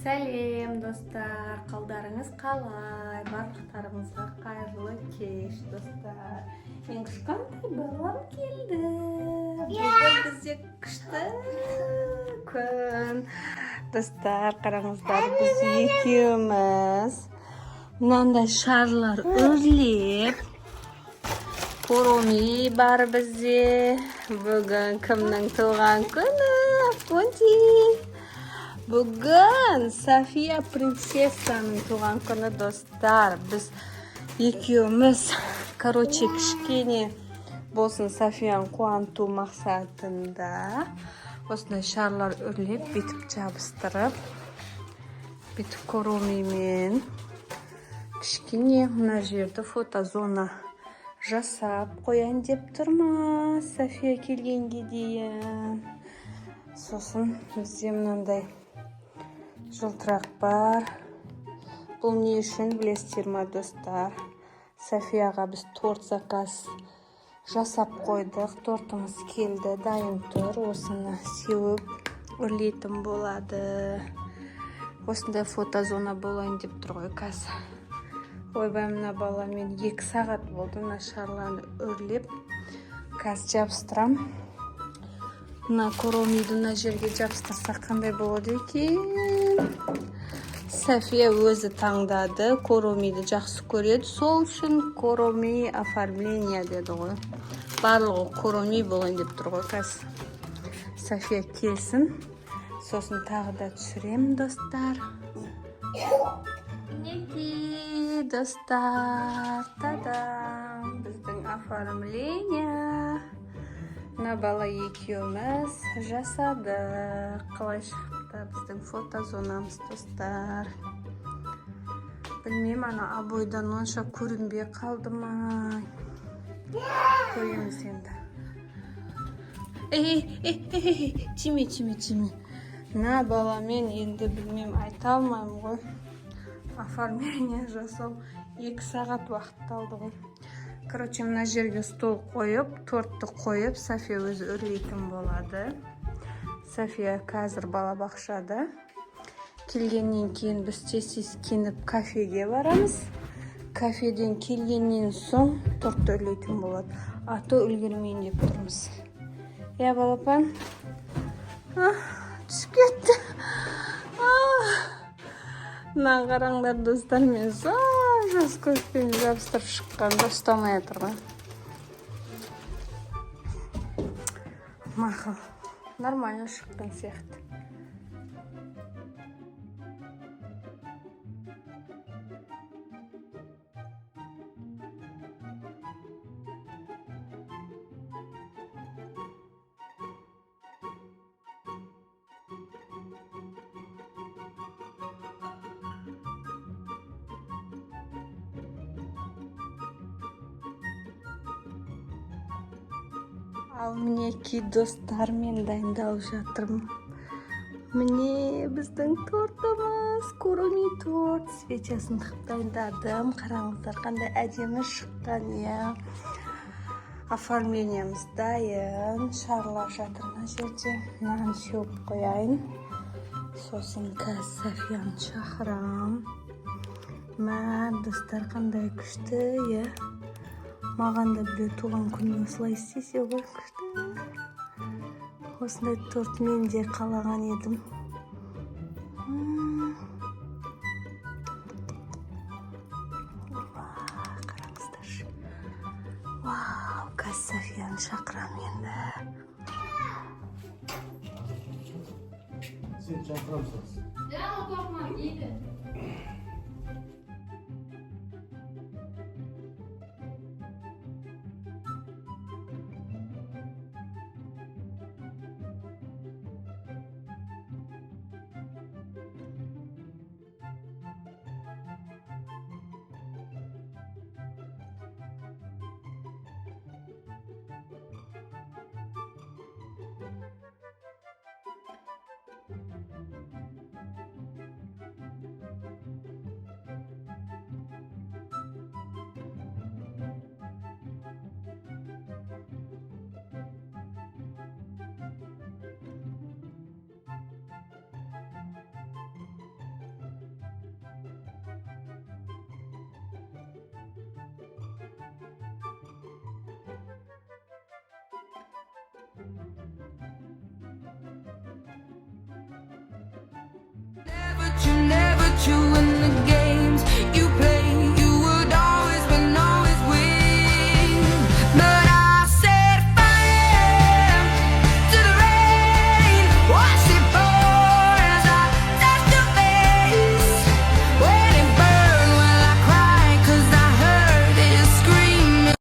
Сәлем достар, қалдарыңыз қалай? Барлықтарыңызға қайырлы кеш достар. Мен кішкентай балам келді. Бүгін бізде күшті күн. Достар, қараңыздар, біз екеуміз мынандай шарлар өрлеп, короми бар бізде. Бүгін кімнің туған күні? Афонти. Бүгін София принцессаның туған күні достар. Біз екеуміз, кішкене болсын Софияны қуанту мақсатында осындай шарлар өрлеп, бетіп жабыстырып, бетіп коромимен кішкене мына жерді фотозона жасап қоян деп тұрмыз София келгенге дейін. Сосын бізде мынандай жылтырақ бар. Бұл не үшін білесіздер ме достар? Софияға біз торт заказ жасап қойдық. Тортымыз келді, дайын тұр. Осыны сеуіп өрлейтін болады. Осындай фотозона болайын деп тұр ғой қазір. Ойбай, мына баламен 2 сағат болды мына шарларды өрлеп. Қазір жабыстырам. Мына коромиді мына жерге жабыстырсақ қандай болады екен? София өзі таңдады, коромиді жақсы көреді. Сол үшін короми оформление деді ғой. Барлығы короми болайын деп тұр ғой қазір. София келсін. Сосын тағы да түсірем достар. Неке достар, тадам, біздің оформление. Мына бала екеуміз жасады. Қалай шықты біздің фотозонамыз достар. Білмеймін, ана обойдан онша көрінбей қалды ма. Көреміз енді. Тиме. Мына баламен енді білмеймін, айта алмаймын ғой. Оформление жасау 2 сағат уақыт алды ғой. Мына жерге стол қойып, тортты қойып, София өзі өрлейтін болады. София қазір балабақшада. Келгеннен кейін біз тез киініп кафеге барамыз. Кафеден келгеннен соң тортты өрлейтін болады. Ато үлгермейін деп тұрмыз. Балапан? Түсіп кетті. Мына қараңдар достар, мен жас көзбен жабыстырып шыққанда ұстамай жатырмын. Мақыл, нормально шыққан сияқты. Ал мінеки достар, мен дайындалып жатырмын. Міне біздің тортымыз, короми торт. Свечасын дайындадым. Қараңыздар, қандай әдемі шыққан, иә. Оформлениеміз дайын. Шарлар жатыр мына жерде. Мынаны сеуіп қояйын. Сосын қазір Софияны шақырам. Мә, достар, қандай күшті, иә. Маған да біреу туған күнін осылай істесе ғой, күшті. Осындай торт мен де қалаған едім. Қараңыздар. Вау, қазір Софияны шақырам енді. Сен шақырамсыз. Ja, korkmam, iyiydi.